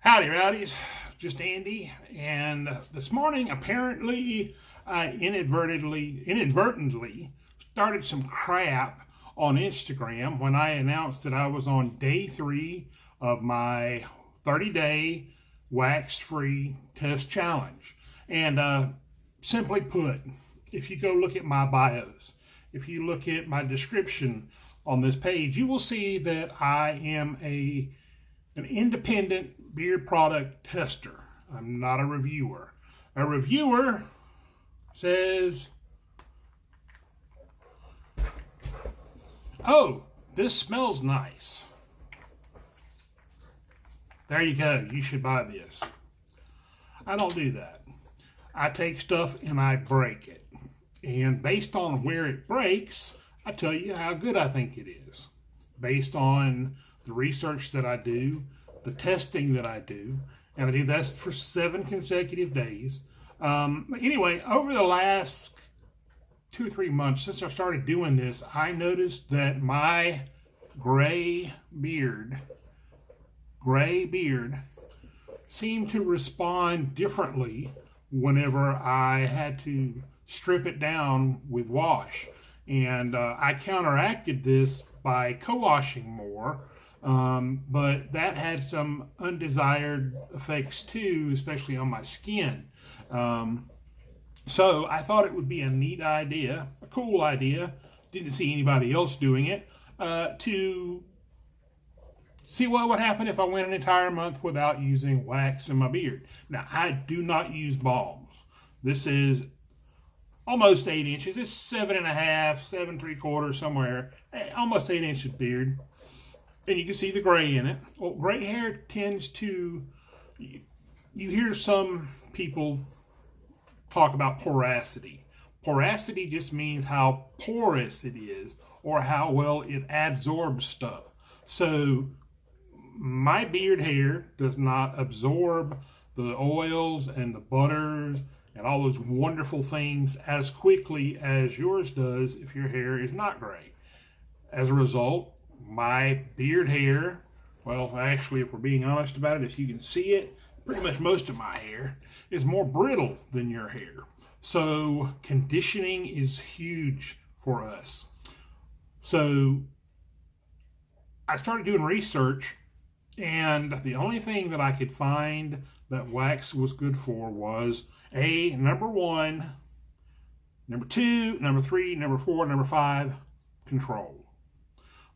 Howdy, rowdies. Just Andy. And this morning, apparently, I inadvertently started some crap on Instagram when I announced that I was on day 3 of my 30-day wax-free test challenge. And simply put, if you go look at my bios, if you look at my description on this page, you will see that I am an independent beard product tester. I'm not a reviewer. A reviewer says, oh, this smells nice. There you go. You should buy this. I don't do that. I take stuff and I break it. And based on where it breaks, I tell you how good I think it is. Based on the research that I do, the testing that I do, and I do that for 7 consecutive days. Anyway, over the last 2 or 3 months since I started doing this, I noticed that my gray beard seemed to respond differently whenever I had to strip it down with wash. And I counteracted this by co-washing more, but that had some undesired effects too, especially on my skin. So I thought it would be a neat idea, a cool idea, didn't see anybody else doing it, to see what would happen if I went an entire month without using wax in my beard. Now, I do not use balms. This is almost 8 inches. It's 7.5, 7.75, somewhere. Almost 8 inches beard. And you can see the gray in it. Well, gray hair tends to, you hear some people talk about porosity. Porosity just means how porous it is or how well it absorbs stuff. So my beard hair does not absorb the oils and the butters and all those wonderful things as quickly as yours does if your hair is not gray. As a result, my beard hair, well, actually, if we're being honest about it, if you can see it, pretty much most of my hair is more brittle than your hair. So conditioning is huge for us. So I started doing research, and the only thing that I could find that wax was good for was number 1, number 2, number 3, number 4, number 5, control.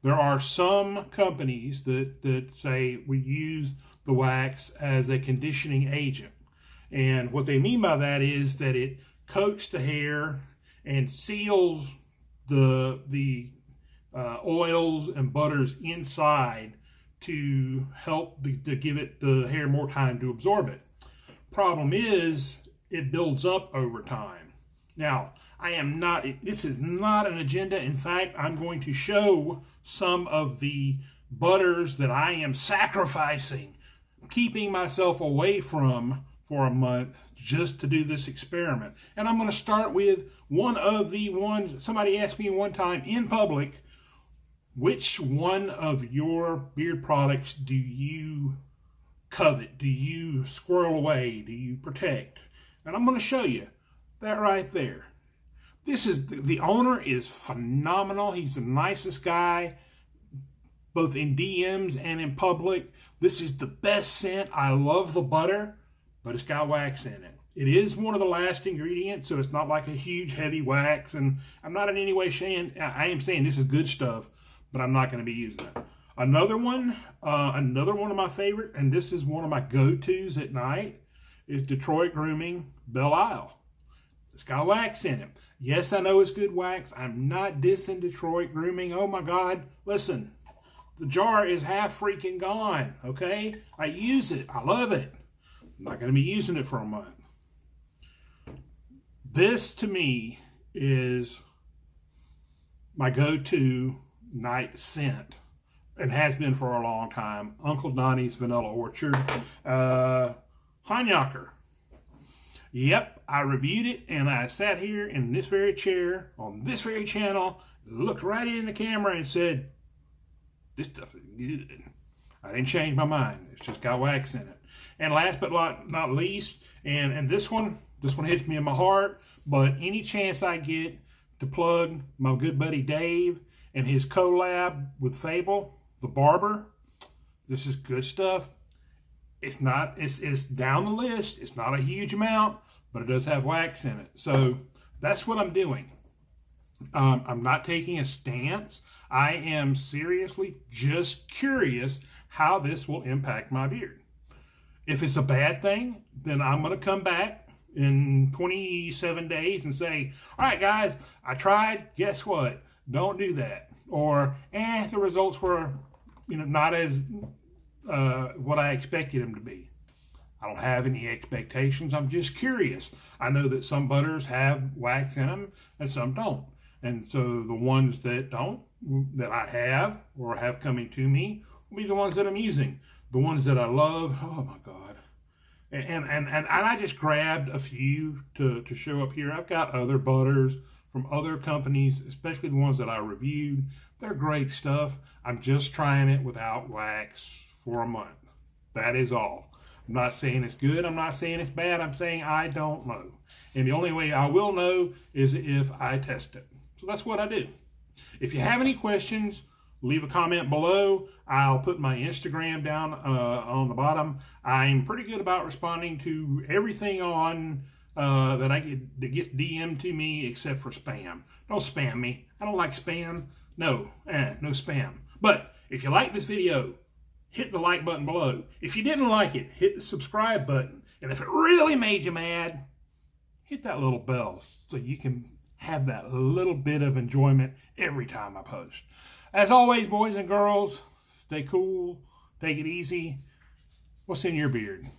There are some companies that say we use the wax as a conditioning agent. And what they mean by that is that it coats the hair and seals the oils and butters inside to help to give the hair more time to absorb it. Problem is, it builds up over time. Now, this is not an agenda. In fact, I'm going to show some of the butters that I am sacrificing, keeping myself away from for a month just to do this experiment. And I'm going to start with one of the ones, somebody asked me one time in public, which one of your beard products do you covet? Do you squirrel away? Do you protect? And I'm going to show you that right there. This is, the owner is phenomenal. He's the nicest guy, both in DMs and in public. This is the best scent. I love the butter, but it's got wax in it. It is one of the last ingredients, so it's not like a huge heavy wax. And I'm not in any way saying, I am saying this is good stuff, but I'm not going to be using it. Another one of my favorite, and this is one of my go-tos at night, is Detroit Grooming Belle Isle. It's got wax in it. Yes, I know it's good wax. I'm not dissing Detroit Grooming. Oh my God. Listen, the jar is half freaking gone, okay? I use it. I love it. I'm not going to be using it for a month. This, to me, is my go-to night scent. It has been for a long time. Uncle Donnie's Vanilla Orchard. Hanyaker. Yep, I reviewed it, and I sat here in this very chair, on this very channel, looked right in the camera and said, this stuff is good. I didn't change my mind. It's just got wax in it. And last but not least, and this one hits me in my heart, but any chance I get to plug my good buddy Dave and his collab with Fable, the barber, this is good stuff. It's down the list. It's not a huge amount, but it does have wax in it. So that's what I'm doing. I'm not taking a stance. I am seriously just curious how this will impact my beard. If it's a bad thing, then I'm going to come back in 27 days and say, all right, guys, I tried. Guess what? Don't do that. Or, the results were, not as what I expected them to be. I don't have any expectations. I'm just curious. I know that some butters have wax in them and some don't. And so the ones that don't, that I have or have coming to me, will be the ones that I'm using. The ones that I love, oh my God. And I just grabbed a few to show up here. I've got other butters from other companies, especially the ones that I reviewed. They're great stuff. I'm just trying it without wax for a month. That is all. I'm not saying it's good. I'm not saying it's bad. I'm saying I don't know. And the only way I will know is if I test it. So that's what I do. If you have any questions, leave a comment below. I'll put my Instagram down on the bottom. I'm pretty good about responding to everything on that gets DM'd to me except for spam. Don't spam me. I don't like spam. No spam. But if you like this video, hit the like button below. If you didn't like it, hit the subscribe button. And if it really made you mad, hit that little bell so you can have that little bit of enjoyment every time I post. As always, boys and girls, stay cool, take it easy. What's in your beard?